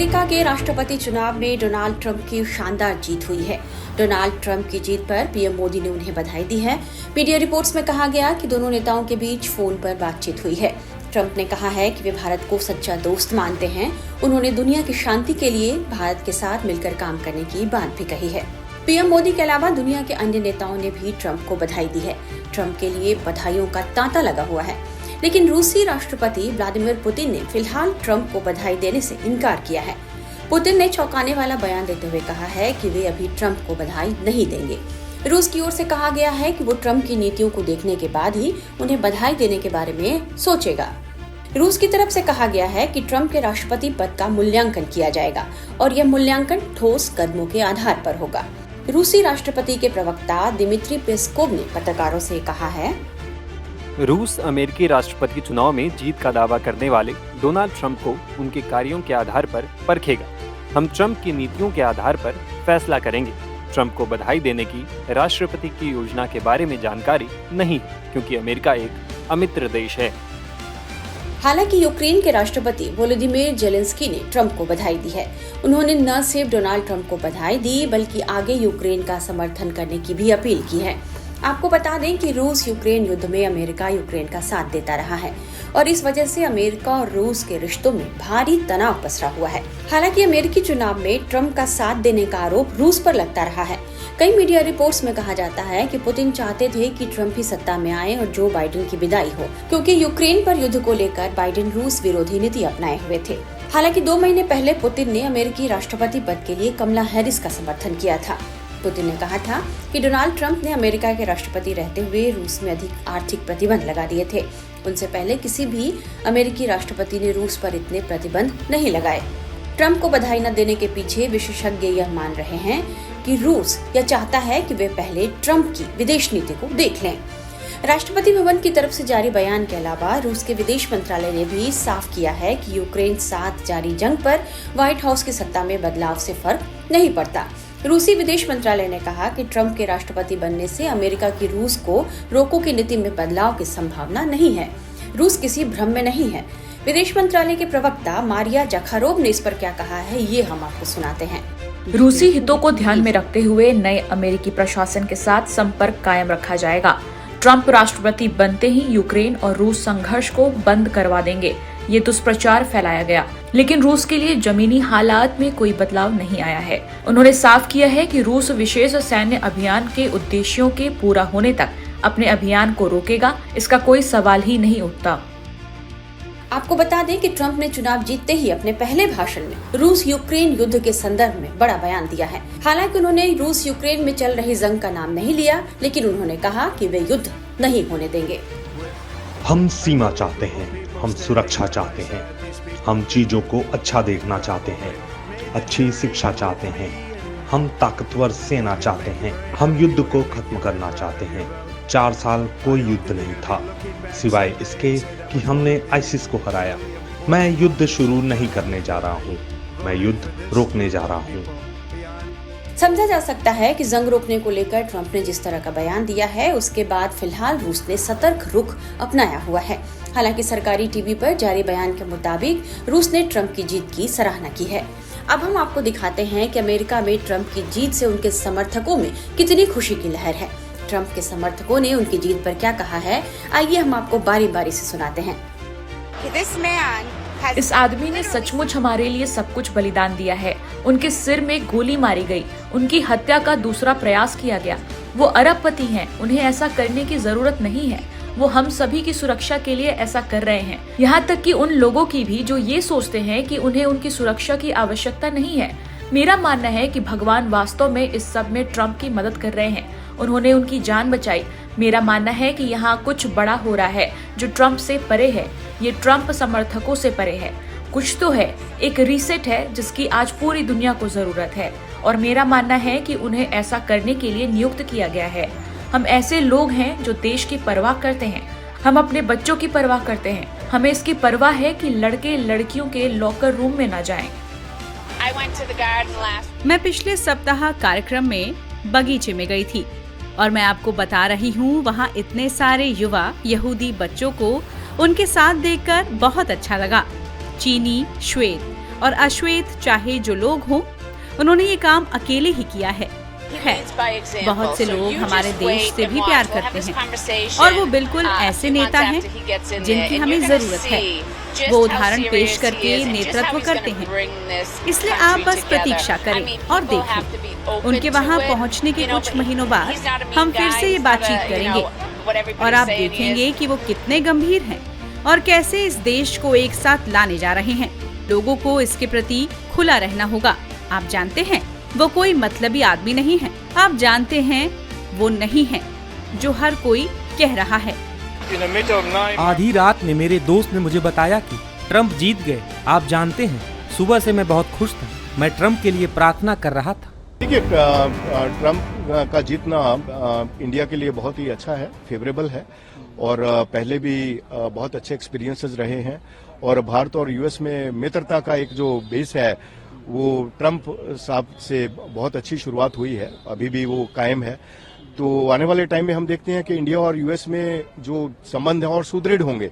America के राष्ट्रपति चुनाव में डोनाल्ड ट्रंप की शानदार जीत हुई है। डोनाल्ड ट्रंप की जीत पर पीएम मोदी ने उन्हें बधाई दी है। मीडिया रिपोर्ट्स में कहा गया कि दोनों नेताओं के बीच फोन पर बातचीत हुई है। ट्रंप ने कहा है कि वे भारत को सच्चा दोस्त मानते हैं। उन्होंने दुनिया की शांति के लिए भारत के साथ मिलकर काम करने की बात भी कही है। पीएम मोदी के अलावा दुनिया के अन्य नेताओं ने भी ट्रंप को बधाई दी है। ट्रंप के लिए बधाइयों का तांता लगा हुआ है, लेकिन रूसी राष्ट्रपति व्लादिमीर पुतिन ने फिलहाल ट्रंप को बधाई देने से इनकार किया है। पुतिन ने चौंकाने वाला बयान देते हुए कहा है कि वे अभी ट्रंप को बधाई नहीं देंगे। रूस की ओर से कहा गया है कि वो ट्रंप की नीतियों को देखने के बाद ही उन्हें बधाई देने के बारे में सोचेगा। रूस की तरफ से कहा गया है कि ट्रंप के राष्ट्रपति पद का मूल्यांकन किया जाएगा और यह मूल्यांकन ठोस कदमों के आधार पर होगा। रूसी राष्ट्रपति के प्रवक्ता दिमित्री पेस्कोव ने पत्रकारों से कहा है, रूस अमेरिकी राष्ट्रपति चुनाव में जीत का दावा करने वाले डोनाल्ड ट्रंप को उनके कार्यों के आधार पर परखेगा। हम ट्रंप की नीतियों के आधार पर फैसला करेंगे। ट्रंप को बधाई देने की राष्ट्रपति की योजना के बारे में जानकारी नहीं, क्योंकि अमेरिका एक अमित्र देश है। हालांकि यूक्रेन के राष्ट्रपति वोलोदिमीर जेलेंस्की ने ट्रंप को बधाई दी है। उन्होंने न सिर्फ डोनाल्ड ट्रंप को बधाई दी, बल्कि आगे यूक्रेन का समर्थन करने की भी अपील की है। आपको बता दें कि रूस यूक्रेन युद्ध में अमेरिका यूक्रेन का साथ देता रहा है और इस वजह से अमेरिका और रूस के रिश्तों में भारी तनाव पसरा हुआ है। हालांकि अमेरिकी चुनाव में ट्रंप का साथ देने का आरोप रूस पर लगता रहा है। कई मीडिया रिपोर्ट्स में कहा जाता है कि पुतिन चाहते थे कि ट्रंप ही सत्ता में आए और जो बाइडेन की विदाई हो, क्योंकि यूक्रेन पर युद्ध को लेकर बाइडेन रूस विरोधी नीति अपनाए हुए थे। हालांकि 2 महीने पहले पुतिन ने अमेरिकी राष्ट्रपति पद के लिए कमला हैरिस का समर्थन किया था। पुतिन ने कहा था कि डोनाल्ड ट्रंप ने अमेरिका के राष्ट्रपति रहते हुए रूस में अधिक आर्थिक प्रतिबंध लगा दिए थे। उनसे पहले किसी भी अमेरिकी राष्ट्रपति ने रूस पर इतने प्रतिबंध नहीं लगाए। ट्रंप को बधाई न देने के पीछे विशेषज्ञ यह मान रहे हैं कि रूस यह चाहता है कि वे पहले ट्रंप की विदेश नीति को देख लें। राष्ट्रपति भवन की तरफ से जारी बयान के अलावा रूस के विदेश मंत्रालय ने भी साफ किया है कि यूक्रेन साथ जारी जंग पर व्हाइट हाउस की सत्ता में बदलाव से फर्क नहीं पड़ता। रूसी विदेश मंत्रालय ने कहा कि ट्रंप के राष्ट्रपति बनने से अमेरिका की रूस को रोको की नीति में बदलाव की संभावना नहीं है। रूस किसी भ्रम में नहीं है। विदेश मंत्रालय के प्रवक्ता मारिया जखारोव ने इस पर क्या कहा है, ये हम आपको सुनाते हैं। रूसी हितों को ध्यान में रखते हुए नए अमेरिकी प्रशासन के साथ संपर्क कायम रखा जाएगा। ट्रंप राष्ट्रपति बनते ही यूक्रेन और रूस संघर्ष को बंद करवा देंगे, ये दुष्प्रचार फैलाया गया, लेकिन रूस के लिए जमीनी हालात में कोई बदलाव नहीं आया है। उन्होंने साफ किया है कि रूस विशेष सैन्य अभियान के उद्देश्यों के पूरा होने तक अपने अभियान को रोकेगा, इसका कोई सवाल ही नहीं उठता। आपको बता दें कि ट्रंप ने चुनाव जीतते ही अपने पहले भाषण में रूस यूक्रेन युद्ध के संदर्भ में बड़ा बयान दिया है। हालांकि उन्होंने रूस यूक्रेन में चल रही जंग का नाम नहीं लिया, लेकिन उन्होंने कहा कि वे युद्ध नहीं होने देंगे। हम सीमा चाहते हैं, हम सुरक्षा चाहते हैं, हम चीजों को अच्छा देखना चाहते हैं, अच्छी शिक्षा चाहते हैं, हम ताकतवर सेना चाहते हैं, हम युद्ध को खत्म करना चाहते हैं। 4 साल कोई युद्ध नहीं था, सिवाय इसके कि हमने आईसिस को हराया। मैं युद्ध शुरू नहीं करने जा रहा हूँ, मैं युद्ध रोकने जा रहा हूँ। समझा जा सकता है कि जंग रोकने को लेकर ट्रंप ने जिस तरह का बयान दिया है, उसके बाद फिलहाल रूस ने सतर्क रुख अपनाया हुआ है। हालांकि सरकारी टीवी पर जारी बयान के मुताबिक रूस ने ट्रंप की जीत की सराहना की है। अब हम आपको दिखाते हैं कि अमेरिका में ट्रंप की जीत से उनके समर्थकों में कितनी खुशी की लहर है। ट्रंप के समर्थकों ने उनकी जीत पर क्या कहा है, आइए हम आपको बारी बारी से सुनाते हैं। इस आदमी ने सचमुच हमारे लिए सब कुछ बलिदान दिया है। उनके सिर में गोली मारी गई, उनकी हत्या का दूसरा प्रयास किया गया। वो अरबपति हैं, उन्हें ऐसा करने की जरूरत नहीं है। वो हम सभी की सुरक्षा के लिए ऐसा कर रहे हैं, यहाँ तक कि उन लोगों की भी जो ये सोचते हैं कि उन्हें उनकी सुरक्षा की आवश्यकता नहीं है। मेरा मानना है कि भगवान वास्तव में इस सब में ट्रंप की मदद कर रहे हैं। उन्होंने उनकी जान बचाई। मेरा मानना है कि यहाँ कुछ बड़ा हो रहा है जो ट्रंप से परे है। ये ट्रंप समर्थकों से परे है। कुछ तो है, एक रीसेट है जिसकी आज पूरी दुनिया को जरूरत है और मेरा मानना है कि उन्हें ऐसा करने के लिए नियुक्त किया गया है। हम ऐसे लोग हैं जो देश की परवाह करते हैं। हम अपने बच्चों की परवाह करते हैं। हमें इसकी परवाह है कि लड़के लड़कियों के लॉकर रूम में न जाएं। मैं पिछले सप्ताह कार्यक्रम में बगीचे में गई थी और मैं आपको बता रही हूँ, वहाँ इतने सारे युवा यहूदी बच्चों को उनके साथ देखकर बहुत अच्छा लगा। चीनी, श्वेत और अश्वेत चाहे जो लोग हों, उन्होंने ये काम अकेले ही किया है। खैर, बहुत से लोग हमारे देश से भी प्यार करते हैं और वो बिल्कुल ऐसे नेता हैं जिनकी हमें जरूरत है। वो उदाहरण पेश करके नेतृत्व करते हैं। इसलिए आप बस प्रतीक्षा करें और देखें। उनके वहाँ पहुँचने के कुछ महीनों बाद हम फिर से ये बातचीत करेंगे और आप देखेंगे कि वो कितने गंभीर हैं और कैसे इस देश को एक साथ लाने जा रहे हैं। लोगों को इसके प्रति खुला रहना होगा। आप जानते हैं, वो कोई मतलबी आदमी नहीं है। आप जानते हैं, वो नहीं है जो हर कोई कह रहा है। आधी रात में मेरे दोस्त ने मुझे बताया कि ट्रंप जीत गए। आप जानते हैं, सुबह से मैं बहुत खुश था। मैं ट्रंप के लिए प्रार्थना कर रहा था। देखिए, ट्रंप का जीतना इंडिया के लिए बहुत ही अच्छा है, फेवरेबल है और पहले भी बहुत अच्छे एक्सपीरियंसेस रहे हैं और भारत और यूएस में मित्रता का एक जो बेस है वो ट्रंप साहब से बहुत अच्छी शुरुआत हुई है, अभी भी वो कायम है। तो आने वाले टाइम में हम देखते हैं कि इंडिया और यूएस में जो संबंध है और सुदृढ़ होंगे।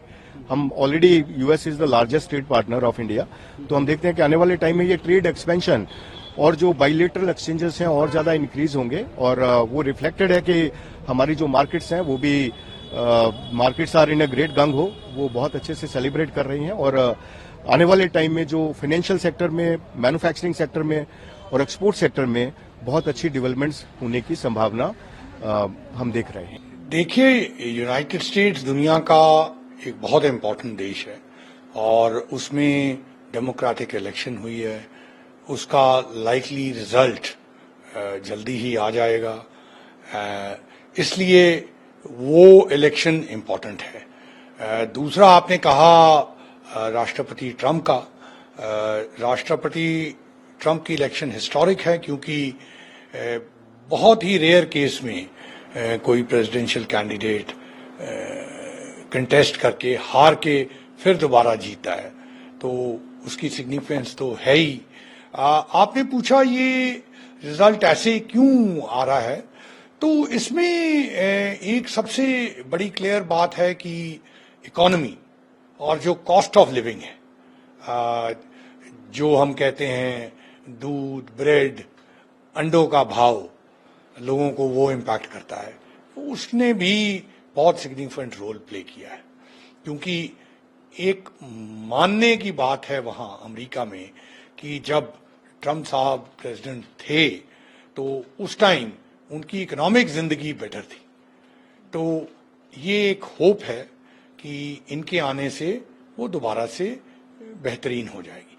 हम already US is the largest trade partner of India, तो हम देखते हैं कि आने वाले टाइम में ये ट्रेड एक्सपेंशन और जो बाइलेटरल एक्सचेंजेस हैं और ज्यादा इंक्रीज होंगे और वो रिफ्लेक्टेड है कि हमारी जो मार्केट्स हैं वो भी markets are in a great गंग हो, वो बहुत अच्छे से सेलिब्रेट कर रही हैं और आने वाले टाइम में जो फाइनेंशियल सेक्टर में, मैन्युफैक्चरिंग सेक्टर में और एक्सपोर्ट सेक्टर में बहुत अच्छी डेवलपमेंट्स होने की संभावना हम देख रहे हैं। देखिए, यूनाइटेड स्टेट्स दुनिया का एक बहुत इम्पोर्टेंट देश है और उसमें डेमोक्रेटिक इलेक्शन हुई है। उसका लाइकली रिजल्ट जल्दी ही आ जाएगा, इसलिए वो इलेक्शन इम्पोर्टेंट है। दूसरा, आपने कहा राष्ट्रपति ट्रंप का। राष्ट्रपति ट्रंप की इलेक्शन हिस्टोरिक है क्योंकि बहुत ही रेयर केस में कोई प्रेसिडेंशियल कैंडिडेट कंटेस्ट करके हार के फिर दोबारा जीता है, तो उसकी सिग्निफिकेंस तो है ही। आपने पूछा ये रिजल्ट ऐसे क्यों आ रहा है, तो इसमें एक सबसे बड़ी क्लियर बात है कि इकोनॉमी और जो कॉस्ट ऑफ लिविंग है, जो हम कहते हैं दूध, ब्रेड, अंडों का भाव, लोगों को वो इम्पैक्ट करता है, उसने भी बहुत सिग्निफिकेंट रोल प्ले किया है। क्योंकि एक मानने की बात है वहां अमेरिका में कि जब ट्रंप साहब प्रेसिडेंट थे तो उस टाइम उनकी इकोनॉमिक जिंदगी बेटर थी। तो ये एक होप है कि इनके आने से वो दोबारा से बेहतरीन हो जाएगी।